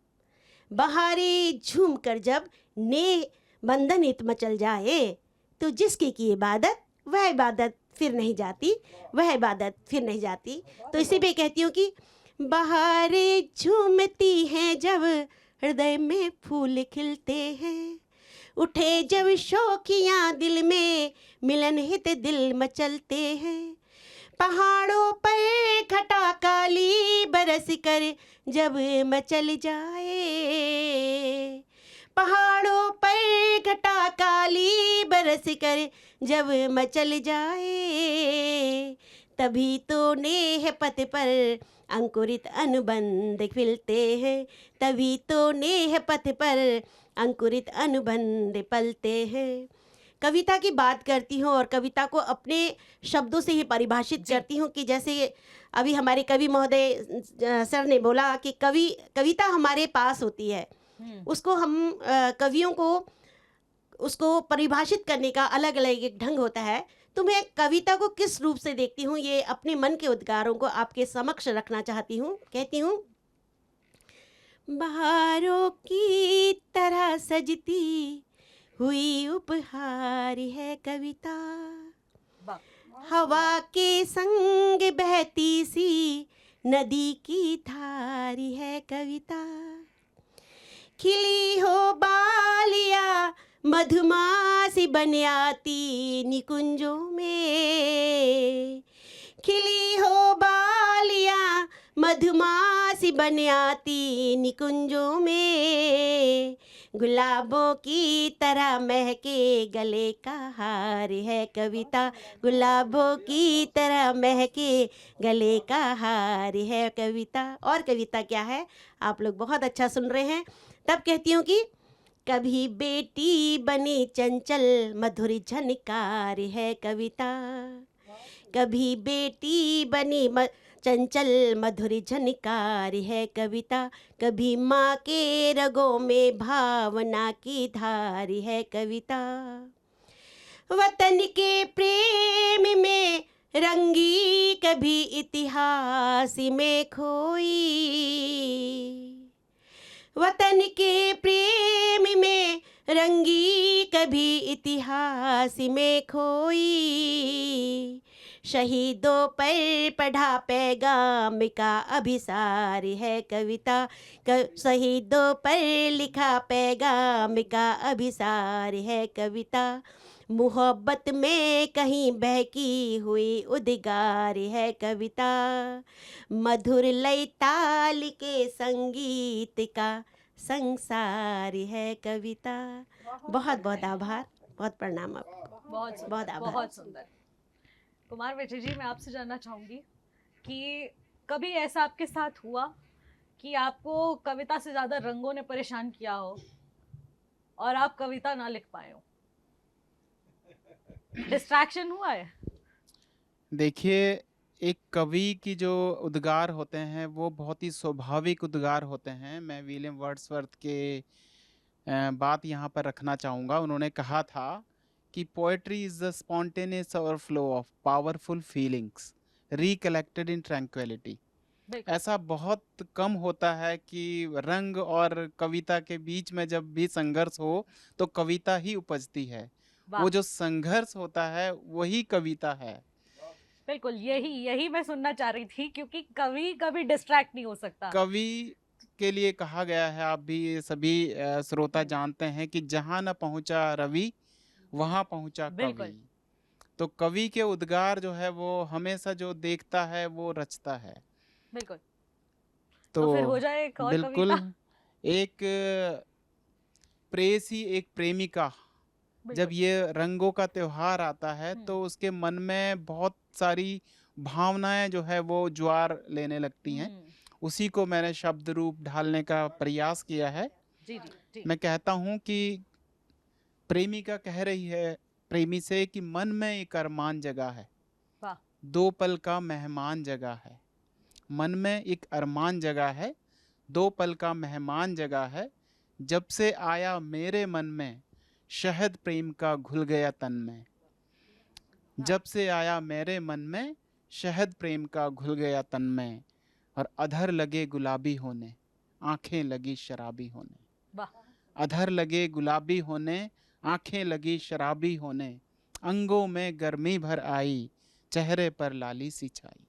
बहारे झूम कर जब ने बंधन इत मचल जाए, तो जिसकी की इबादत वह इबादत फिर नहीं जाती, वह इबादत फिर नहीं जाती। तो इसी पे कहती हूँ कि बहारे झूमती हैं जब हृदय में फूल खिलते हैं, उठे जब शौकियाँ दिल में मिलन हित दिल मचलते हैं। पहाड़ों पर घटा काली बरस कर जब मचल जाए, पहाड़ों पर घटा काली बरस कर जब मचल जाए, तभी तो नेह पथ पर अंकुरित अनुबंध खिलते हैं, तभी तो नेह पथ पर अंकुरित अनुबंध पलते हैं। कविता की बात करती हूँ और कविता को अपने शब्दों से ही परिभाषित करती हूँ कि जैसे अभी हमारे कवि महोदय सर ने बोला कि कविता हमारे पास होती है, उसको हम कवियों को उसको परिभाषित करने का अलग अलग एक ढंग होता है। तो मैं कविता को किस रूप से देखती हूँ, ये अपने मन के उद्गारों को आपके समक्ष रखना चाहती हूँ। कहती हूँ, बहारों की तरह सजती हुई उपहार है कविता, हवा के संग बहती सी नदी की धार है कविता। खिली हो बालिया मधुमासी बन आती निकुंजों में, खिली हो बालिया मधुमासी बन आती निकुंजों में, गुलाबों की तरह महके गले का हार है कविता, गुलाबों की तरह महके गले का हार है कविता। और कविता क्या है, आप लोग बहुत अच्छा सुन रहे हैं। तब कहती हूँ कि कभी बेटी बनी चंचल मधुर झनकार है कविता, कभी बेटी बनी चंचल मधुर झनकार है कविता, कभी माँ के रगों में भावना की धार है कविता। वतन के प्रेम में रंगी कभी इतिहास में खोई, वतन के प्रेम में रंगी कभी इतिहास में खोई, शहीदों पर पढ़ा पैगाम का अभिसार है कविता, शहीदों पर लिखा पैगाम का अभिसार है कविता। मोहब्बत में कहीं बहकी हुई उद्गार है कविता, मधुर लय ताल के संगीत का संसार है कविता। बहुत बहुत आभार, बहुत प्रणाम आपको, बहुत आभार। बहुत सुंदर। कुमार विजय जी, मैं आपसे जानना चाहूंगी कि कभी ऐसा आपके साथ हुआ कि आपको कविता से ज्यादा रंगों ने परेशान किया हो और आप कविता ना लिख पाए हो, डिस्ट्रैक्शन हुआ है? देखिए, एक कवि की जो उद्गार होते हैं वो बहुत ही स्वाभाविक उद्गार होते हैं। मैं विलियम वर्ड्सवर्थ के बात यहाँ पर रखना चाहूँगा। उन्होंने कहा था कि poetry is the spontaneous overflow of powerful feelings recollected in tranquillity. ऐसा बहुत कम होता है कि रंग और कविता के बीच में जब भी संघर्ष हो तो कविता ही उपजती है। वाह। वो जो संघर्ष होता है वही कविता है। बिल्कुल, यही मैं सुनना चाह रही थी, क्योंकि कवि कभी डिस्ट्रैक्ट नहीं हो सकता। कवि के लिए कहा गया है, आप भी ये सभी श्रोता जानते हैं कि जहाँ न पहुँचा रवि वहाँ पहुँचा बिल्कुल। कवि। तो कवि के उद्गार जो है वो हमेशा जो देखता है वो रचता है। बिल्कुल। तो तो फिर हो जाए एक और बिल्कुल, कविता। एक प्रेयसी एक प्रेमिका, जब बिल्कुल। ये रंगों का त्योहार आता है हम्म। तो उसके मन में बहुत सारी भावनाएं जो है वो ज्वार लेने लगती हैं। हम्म। उसी को मैंने शब्द रूप ढालने का प्रयास किया है। जी जी जी। मैं कहता हूँ कि प्रेमिका कह रही है प्रेमी से कि मन में एक अरमान जगा है, वाह। 2 पल का मेहमान जगा है। मन में एक अरमान जगा है, 2 पल का मेहमान जगा है। जब से आया मेरे मन में, शहद प्रेम का घुल गया तन में। जब से आया मेरे मन में, शहद प्रेम का घुल गया तन में। और अधर लगे गुलाबी होने, आंखें लगी शराबी होने। वाह। अधर लगे गुलाबी होने, आंखें लगी शराबी होने। अंगों में गर्मी भर आई, चेहरे पर लाली सी छाई।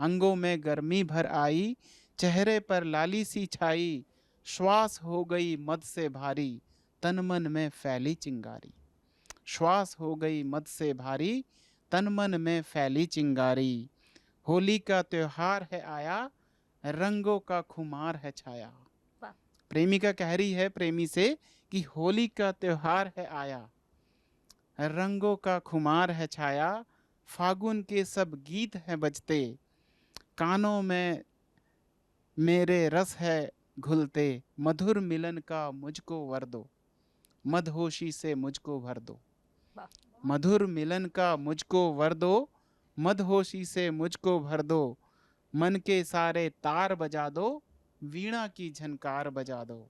अंगों में गर्मी भर आई, चेहरे पर लाली सी छाई। श्वास हो गई मद से भारी, तन मन में फैली चिंगारी। श्वास हो गई मद से भारी, तन मन में फैली चिंगारी। होली का त्योहार है आया, रंगों का खुमार है छाया। वाह। प्रेमिका कह रही है प्रेमी से कि होली का त्योहार है आया, रंगों का खुमार है छाया। फागुन के सब गीत हैं बजते, कानों में मेरे रस है घुलते। मधुर मिलन का मुझको वर दो, मदहोशी से मुझको भर दो। वाह। मधुर मिलन का मुझको वर दो, मदहोशी से मुझको भर दो। मन के सारे तार बजा दो, वीणा की झनकार बजा दो।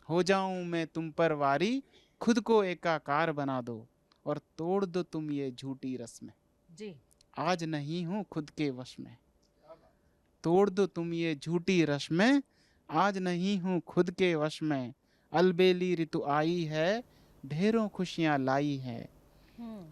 हो जाऊं मैं तुम पर वारी, खुद को एकाकार बना दो। और तोड़ दो तुम ये झूठी रस्में, जी। आज नहीं हूं खुद के वश में। तोड़ दो तुम ये झूठी रस्में, आज नहीं हूं खुद के वश में। अलबेली ऋतु आई है, ढेरों खुशियां लाई है।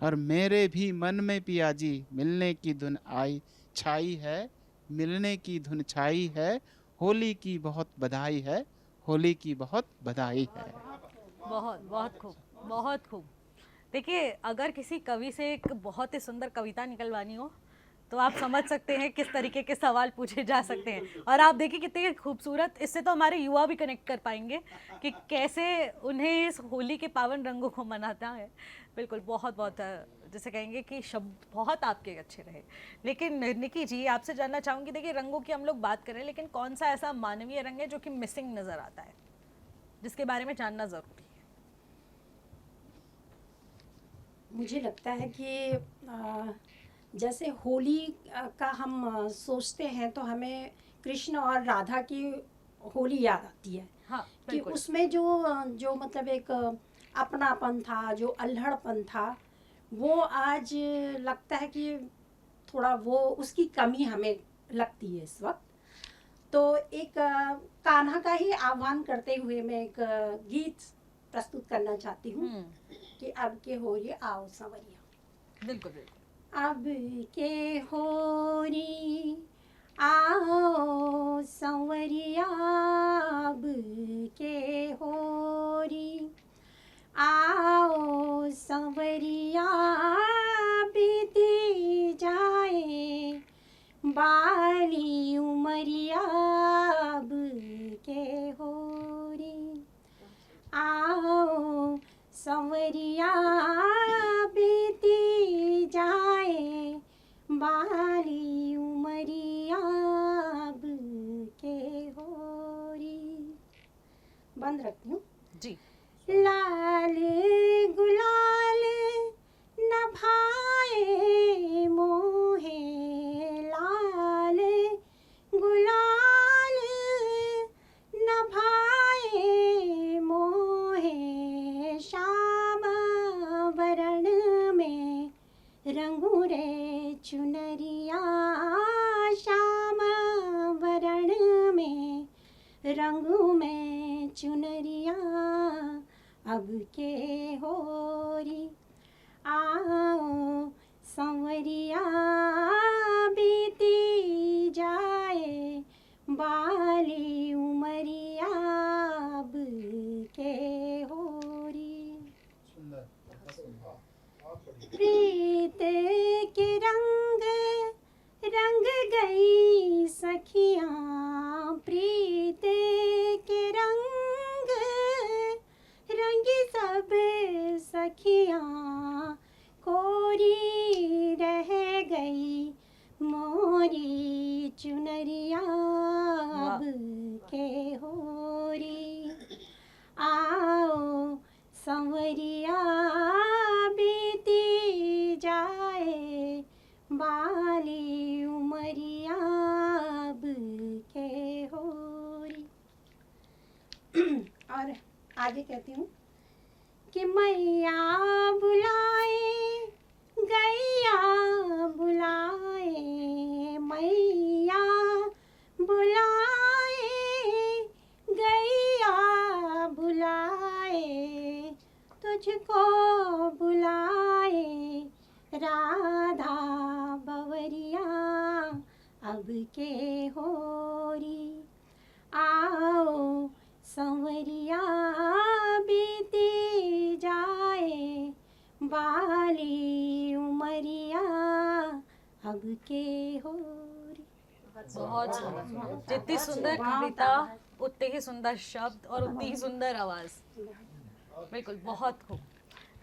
और मेरे भी मन में पिया जी, मिलने की धुन आई छाई है। मिलने की धुन छाई है, होली की बहुत बधाई है। होली की बहुत बधाई है। बहुत बहुत खूब, बहुत खूब। देखिए, अगर किसी कवि से एक बहुत ही सुंदर कविता निकलवानी हो तो आप समझ सकते हैं किस तरीके के सवाल पूछे जा सकते हैं। और आप देखिए कितने खूबसूरत, इससे तो हमारे युवा भी कनेक्ट कर पाएंगे कि कैसे उन्हें इस होली के पावन रंगों को मनाता है। बिल्कुल, बहुत बहुत जैसे कहेंगे कि शब्द बहुत आपके अच्छे रहे। लेकिन निकी जी, आपसे जानना चाहूँगी, देखिए रंगों की हम लोग बात करें, लेकिन कौन सा ऐसा मानवीय रंग है जो कि मिसिंग नज़र आता है, जिसके बारे में जानना ज़रूरी है? मुझे लगता है कि जैसे होली का हम सोचते हैं तो हमें कृष्ण और राधा की होली याद आती है। हाँ, कि बिल्कुल। उसमें जो मतलब एक अपनापन था, जो अल्हड़पन था, वो आज लगता है कि थोड़ा वो उसकी कमी हमें लगती है इस वक्त। तो एक कान्हा का ही आह्वान करते हुए मैं एक गीत प्रस्तुत करना चाहती हूँ कि अब के होरी आओ संवरिया। बिल्कुल बिल्कुल। अब के होरी आओ संवरिया, अब के होरी आओ संवरिया। बीती जाए बाली उमरिया, अब के होरी आओ संवरिया। बीती जाए बाली उमरिया, अब के होरी। बंद रखती हूँ जी। लाल गुलाल न भाए मोहे, लाल गुलाल न भाए मोहे। श्याम वरण में रंगू रे चुनरिया, श्याम वरण में रंगू में चुनरिया। अब के होरी आओ संवरिया बीती जाए बाली उमरिया अब के होरी। प्रीत के रंग रंग गई सखियाँ, प्रीत के रंग रंगी सब सखियाँ, कोरी रह गई मोरी चुनरिया अब के होरी। आओ संवरिया बीती जाए बाली उमरिया अब के होरी। और आगे कहती हूँ कि मैया बुलाए गैया बुलाए, मैया बुलाए गैया बुलाए, तुझको बुलाए राधा बवरिया अब के होरी। आओ संवरिया बीती जाए बाली उमरिया अब के होरी। बहुत सुंदर, जितनी सुंदर कविता उतने ही सुंदर शब्द और उतनी ही सुंदर आवाज। बिल्कुल, बहुत खूब।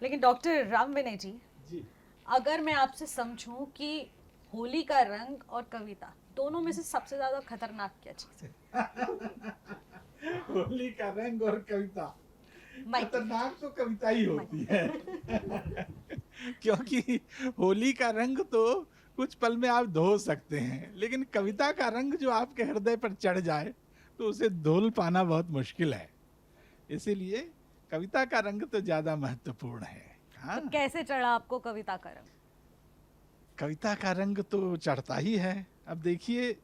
लेकिन डॉक्टर राम विनय जी, अगर मैं आपसे समझूं कि होली का रंग और कविता दोनों में से सबसे ज्यादा खतरनाक क्या चीज है? होली का रंग और कविता, माइक। खतरनाक तो कविता ही होती है। क्योंकि होली का रंग तो कुछ पल में आप धो सकते हैं, लेकिन कविता का रंग जो आपके हृदय पर चढ़ जाए तो उसे धुल पाना बहुत मुश्किल है। इसीलिए कविता का रंग तो ज्यादा महत्वपूर्ण है। हाँ? तो कैसे चढ़ा आपको कविता का रंग? कविता का रंग तो चढ़ता ही है। अब देखिए,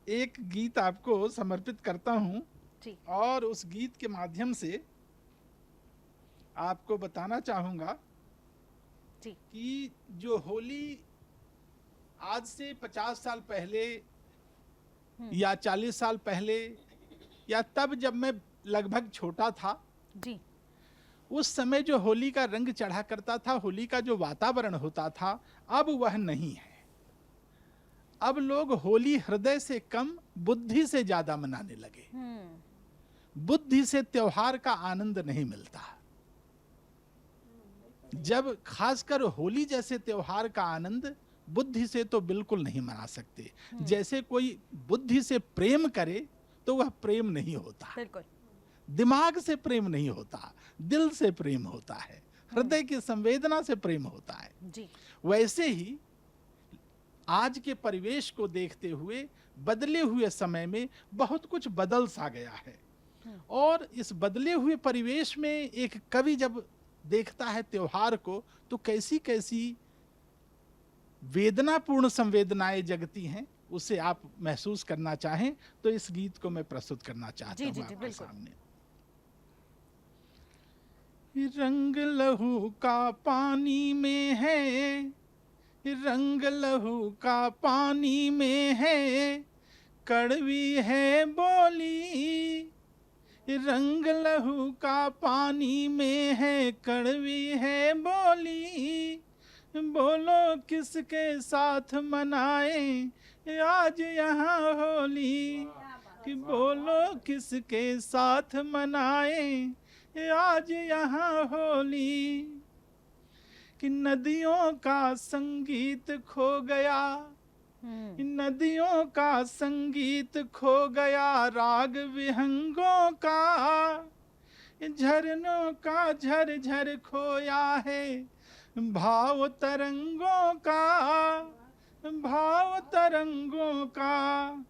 एक गीत आपको समर्पित करता हूं जी। और उस गीत के माध्यम से आपको बताना चाहूंगा जी। कि जो होली आज से 50 साल पहले या 40 साल पहले या तब जब मैं लगभग छोटा था, जी। उस समय जो होली का रंग चढ़ा करता था, होली का जो वातावरण होता था, अब वह नहीं है। अब लोग होली हृदय से कम बुद्धि से ज्यादा मनाने लगे। बुद्धि से त्योहार का आनंद नहीं मिलता। जब खासकर होली जैसे त्योहार का आनंद बुद्धि से तो बिल्कुल नहीं मना सकते। जैसे कोई बुद्धि से प्रेम करे तो वह प्रेम नहीं होता। बिल्कुल। दिमाग से प्रेम नहीं होता, दिल से प्रेम होता है, हृदय की संवेदना से प्रेम होता है। जी। वैसे ही आज के परिवेश को देखते हुए बदले हुए समय में बहुत कुछ बदल सा गया है। और इस बदले हुए परिवेश में एक कवि जब देखता है त्योहार को तो कैसी कैसी वेदनापूर्ण संवेदनाएं जगती हैं, उसे आप महसूस करना चाहें तो इस गीत को मैं प्रस्तुत करना चाहता हूं आपके सामने। रंग लहू का पानी में है, रंग लहू का पानी में है, कड़वी है बोली। रंग लहू का पानी में है, कड़वी है बोली। बोलो किसके साथ मनाएं आज यहाँ होली, कि बोलो किसके साथ मनाएं आज यहाँ होली। कि नदियों का संगीत खो गया, नदियों का संगीत खो गया, राग विहंगों का। झरनों का झरझर खोया है, भाव तरंगों का, भाव तरंगों का।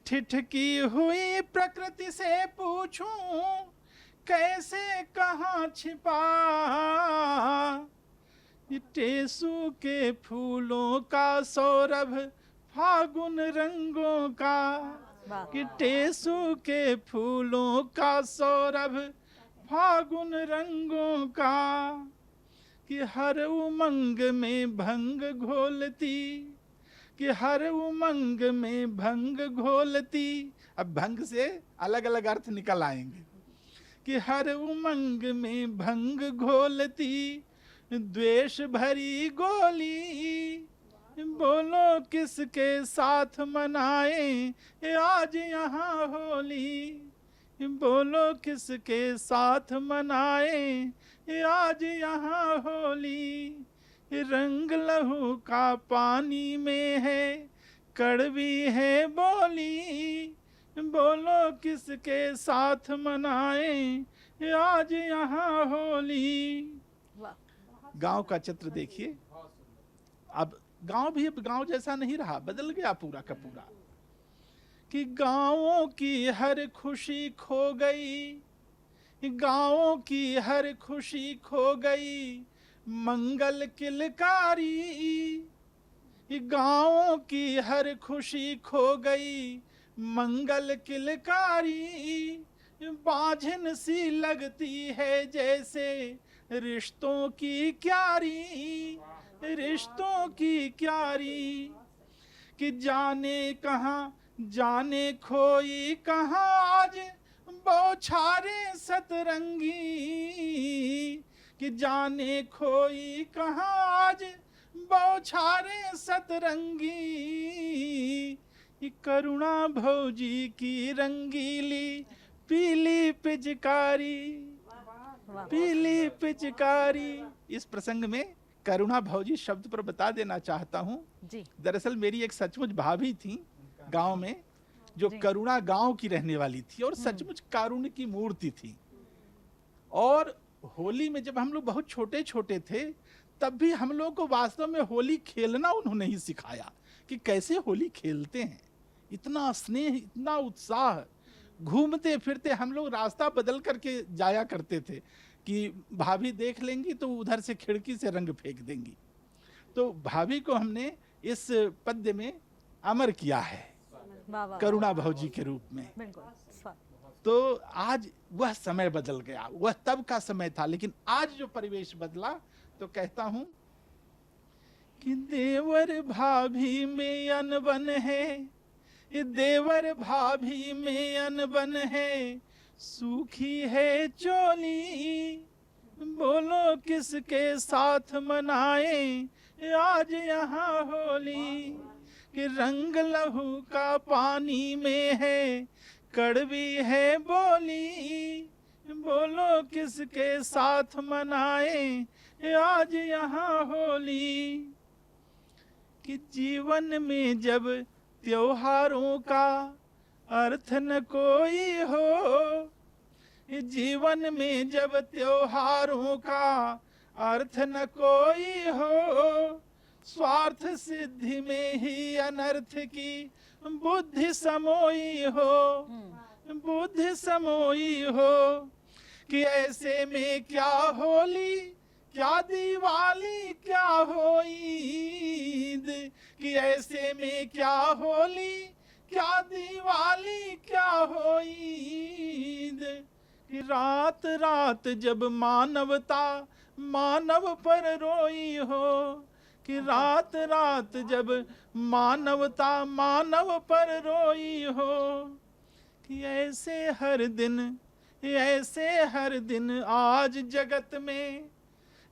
ठिठकी हुई प्रकृति से पूछूं कैसे कहाँ छिपा, टेसू के फूलों का सौरभ फागुन रंगों का। कि टेसू के फूलों का सौरभ फागुन रंगों का। कि हर उमंग में भंग घोलती, कि हर उमंग में भंग घोलती। अब भंग से अलग अलग अर्थ निकल आएंगे। कि हर उमंग में भंग घोलती, द्वेष भरी गोली, बोलो किसके साथ मनाएं आज यहाँ होली, बोलो किसके साथ मनाएं आज यहाँ होली। रंग लहू का पानी में है, कड़वी है बोली, बोलो किसके साथ मनाएं आज यहाँ होली। वाह, गांव का चित्र देखिए। अब गांव भी अब गांव जैसा नहीं रहा, बदल गया पूरा का पूरा। कि गांवों की हर खुशी खो गई, गांवों की हर खुशी खो गई, मंगल किलकारी। गांवों की हर खुशी खो गई, मंगल किलकारी। बाझन सी लगती है जैसे रिश्तों की क्यारी, रिश्तों की क्यारी। कि जाने कहाँ, जाने खोई कहाँ आज बौछारे सतरंगी। कि जाने खोई कहाँ आज बौछारे सतरंगी। करुणा भौजी की रंगीली पीली पिचकारी, पीली पिचकारी। इस प्रसंग में करुणा भौजी शब्द पर बता देना चाहता हूँ। जी, दरअसल मेरी एक सचमुच भाभी थी गांव में, जो जी। करुणा गांव की रहने वाली थी और सचमुच कारुण्य की मूर्ति थी। और होली में जब हम लोग बहुत छोटे छोटे थे, तब भी हम लोग को वास्तव में होली खेलना उन्होंने ही सिखाया कि कैसे होली खेलते हैं। इतना स्नेह, इतना उत्साह। घूमते फिरते हम लोग रास्ता बदल करके जाया करते थे कि भाभी देख लेंगी तो उधर से खिड़की से रंग फेंक देंगी। तो भाभी को हमने इस पद्य में अमर किया है वाह वाह, करुणा भौजी के रूप में। बिल्कुल स्वाद। तो आज वह समय बदल गया, वह तब का समय था, लेकिन आज जो परिवेश बदला, तो कहता हूं कि देवर भाभी में अनबन है, ये देवर भाभी में अनबन है, सूखी है चोली, बोलो किसके साथ मनाएं आज यहाँ होली। कि रंग लहू का पानी में है, कड़वी है बोली, बोलो किसके साथ मनाएं आज यहाँ होली। कि जीवन में जब त्योहारों का अर्थ न कोई हो, जीवन में जब त्योहारों का अर्थ न कोई हो, स्वार्थ सिद्धि में ही अनर्थ की बुद्धि समोई हो, बुद्धि समोई हो। कि ऐसे में क्या होली, क्या दिवाली, क्या हो ईद। कि ऐसे में क्या होली, क्या दिवाली, क्या हो ईद। कि रात रात जब मानवता मानव पर रोई हो, कि रात रात जब मानवता मानव पर रोई हो। कि ऐसे हर दिन, ऐसे हर दिन आज जगत में,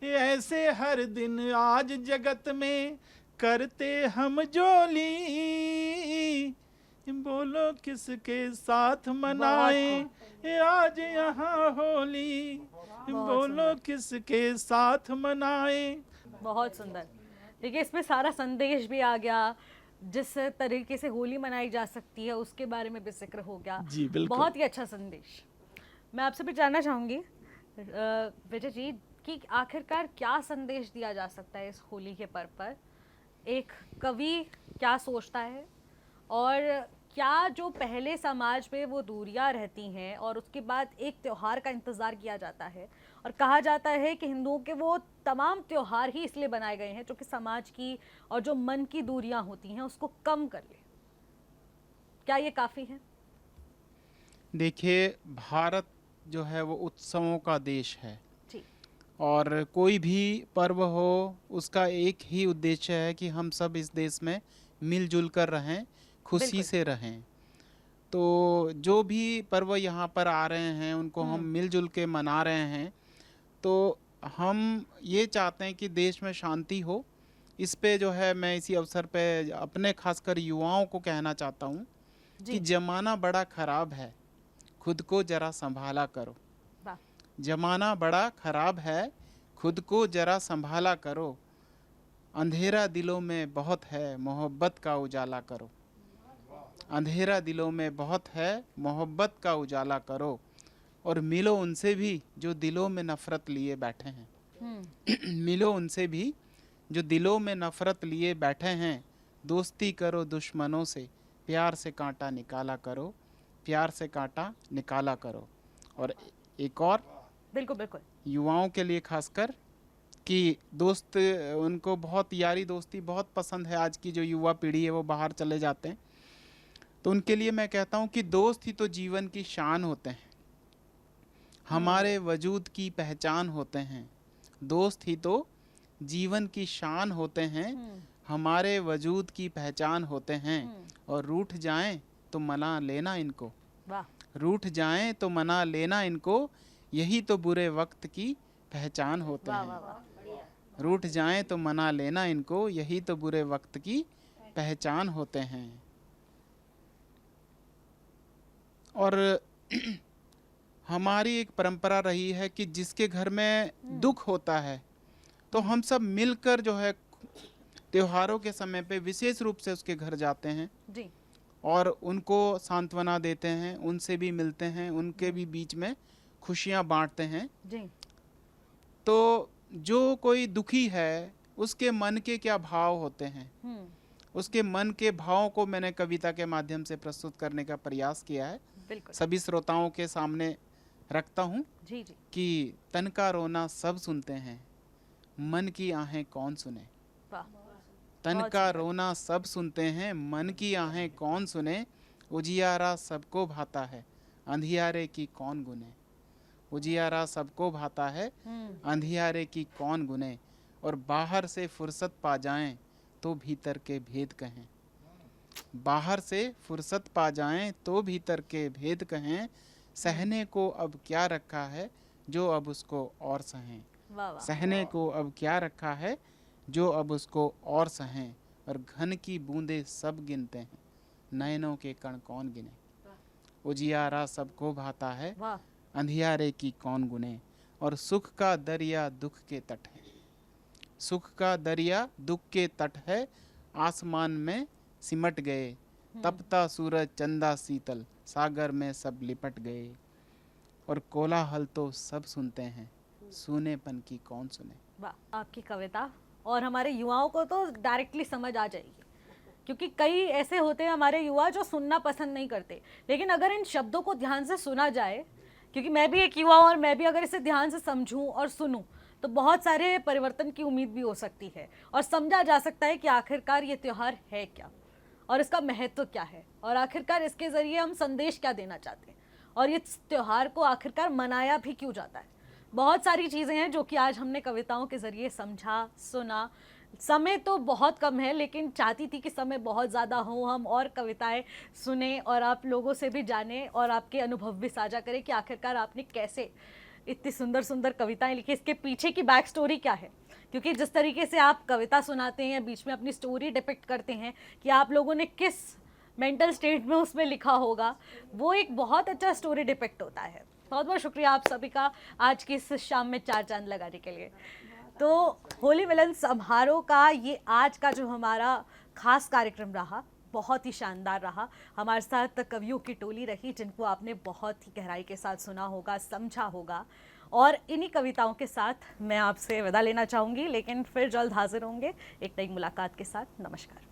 ऐसे हर दिन आज जगत में करते हम जोली, बोलो किसके साथ मनाएं आज यहाँ होली, बोलो किसके साथ मनाएं। बहुत सुंदर। देखिए, इसमें सारा संदेश भी आ गया, जिस तरीके से होली मनाई जा सकती है उसके बारे में भी जिक्र हो गया। जी, बिल्कुल। बहुत ही अच्छा संदेश। मैं आपसे भी जानना चाहूँगी विजय जी कि आखिरकार क्या संदेश दिया जा सकता है इस होली के पर्व पर। एक कवि क्या सोचता है, और क्या जो पहले समाज में वो दूरियां रहती हैं और उसके बाद एक त्यौहार का इंतज़ार किया जाता है, और कहा जाता है कि हिंदुओं के वो तमाम त्यौहार ही इसलिए बनाए गए हैं जो कि समाज की और जो मन की दूरियां होती हैं उसको कम कर ले, क्या ये काफ़ी है? देखिए, भारत जो है वो उत्सवों का देश है, जी, और कोई भी पर्व हो उसका एक ही उद्देश्य है कि हम सब इस देश में मिलजुल कर रहें, खुशी बिल्कुल। से रहें। तो जो भी पर्व यहाँ पर आ रहे हैं उनको हम मिलजुल के मना रहे हैं। तो हम ये चाहते हैं कि देश में शांति हो। इस पे जो है मैं इसी अवसर पे अपने खासकर युवाओं को कहना चाहता हूँ कि ज़माना बड़ा ख़राब है, खुद को ज़रा संभाला करो। वाह। ज़माना बड़ा ख़राब है, खुद को ज़रा संभाला करो। अंधेरा दिलों में बहुत है, मोहब्बत का उजाला करो। अंधेरा दिलों में बहुत है, मोहब्बत का उजाला करो। और मिलो उनसे भी जो दिलों में नफ़रत लिए बैठे हैं। मिलो उनसे भी जो दिलों में नफ़रत लिए बैठे हैं। दोस्ती करो दुश्मनों से, प्यार से कांटा निकाला करो। प्यार से कांटा निकाला करो। और एक और बिल्कुल बिल्कुल। युवाओं के लिए खासकर कि दोस्त उनको बहुत यारी दोस्ती बहुत पसंद है। आज की जो युवा पीढ़ी है वो बाहर चले जाते हैं, तो उनके लिए मैं कहता हूँ कि दोस्त ही तो जीवन की शान होते हैं, हमारे वजूद की पहचान होते हैं। दोस्त ही तो जीवन की शान होते हैं, हमारे वजूद की पहचान होते हैं। और रूठ जाएं तो मना लेना इनको। वाह। रूठ जाएं तो मना लेना इनको, यही तो बुरे वक्त की पहचान होते वाह हैं। वाह वाह। रूठ जाएं तो मना लेना इनको, यही तो बुरे वक्त की पहचान होते हैं। और हमारी एक परंपरा रही है कि जिसके घर में दुख होता है तो हम सब मिलकर जो है त्योहारों के समय पे विशेष रूप से उसके घर जाते हैं जी। और उनको सांत्वना देते हैं, उनसे भी मिलते हैं, उनके भी बीच में खुशियां बांटते हैं। जी। तो जो कोई दुखी है उसके मन के क्या भाव होते हैं, उसके मन के भावों को मैंने कविता के माध्यम से प्रस्तुत करने का प्रयास किया है। बिल्कुल। सभी श्रोताओं के सामने रखता हूँ जी जी। कि तन का रोना सब सुनते हैं, मन की आहें कौन सुने। वाह। तन बहुत का सुंदर। रोना सब सुनते हैं, मन की आहें कौन सुने। उजियारा सबको भाता है, अंधियारे की कौन गुने। उजियारा सबको भाता है, अंधियारे की कौन गुने। और बाहर से फुर्सत पा जाएं तो भीतर के भेद कहें। बाहर से फुर्सत पा जाएं तो भीतर के भेद कहें। सहने को अब क्या रखा है जो अब उसको और सहें। वाह वाह। सहने को अब क्या रखा है जो अब उसको और सहें। और घन की बूंदे सब गिनते हैं, नयनों के कण कौन गिने। उजियारा सबको भाता है, वाह। अंधियारे की कौन गुने। और सुख का दरिया दुख के तट है, सुख का दरिया दुख के तट है। आसमान में सिमट गए, तपता सूरज चंदा शीतल, सागर में सब लिपट गए। और कोलाहल तो सब सुनते हैं, सूनेपन की कौन सुने। वाह। आपकी कविता और हमारे युवाओं को तो डायरेक्टली समझ आ जाएगी, क्योंकि कई ऐसे होते हैं हमारे युवा जो सुनना पसंद नहीं करते, लेकिन अगर इन शब्दों को ध्यान से सुना जाए, क्योंकि मैं भी एक युवा हूं और मैं भी अगर इसे ध्यान से समझूं और सुनूं तो बहुत सारे परिवर्तन की उम्मीद भी हो सकती है और समझा जा सकता है कि आखिरकार ये त्यौहार है क्या और इसका महत्व क्या है और आखिरकार इसके ज़रिए हम संदेश क्या देना चाहते हैं और ये त्यौहार को आखिरकार मनाया भी क्यों जाता है। बहुत सारी चीज़ें हैं जो कि आज हमने कविताओं के ज़रिए समझा, सुना। समय तो बहुत कम है, लेकिन चाहती थी कि समय बहुत ज़्यादा हो, हम और कविताएं सुने और आप लोगों से भी जाने और आपके अनुभव भी साझा करें कि आखिरकार आपने कैसे इतनी सुंदर सुंदर कविताएं लिखी, इसके पीछे की बैक स्टोरी क्या है। क्योंकि जिस तरीके से आप कविता सुनाते हैं, बीच में अपनी स्टोरी डिपिक्ट करते हैं कि आप लोगों ने किस मेंटल स्टेट में उसमें लिखा होगा, वो एक बहुत अच्छा स्टोरी डिपिक्ट होता है। बहुत बहुत शुक्रिया आप सभी का आज की इस शाम में चार चांद लगाने के लिए। तो होली मिलन समारोह का ये आज का जो हमारा खास कार्यक्रम रहा, बहुत ही शानदार रहा। हमारे साथ कवियों की टोली रही जिनको आपने बहुत ही गहराई के साथ सुना होगा, समझा होगा। और इन्हीं कविताओं के साथ मैं आपसे विदा लेना चाहूँगी, लेकिन फिर जल्द हाजिर होंगे एक नई मुलाकात के साथ। नमस्कार।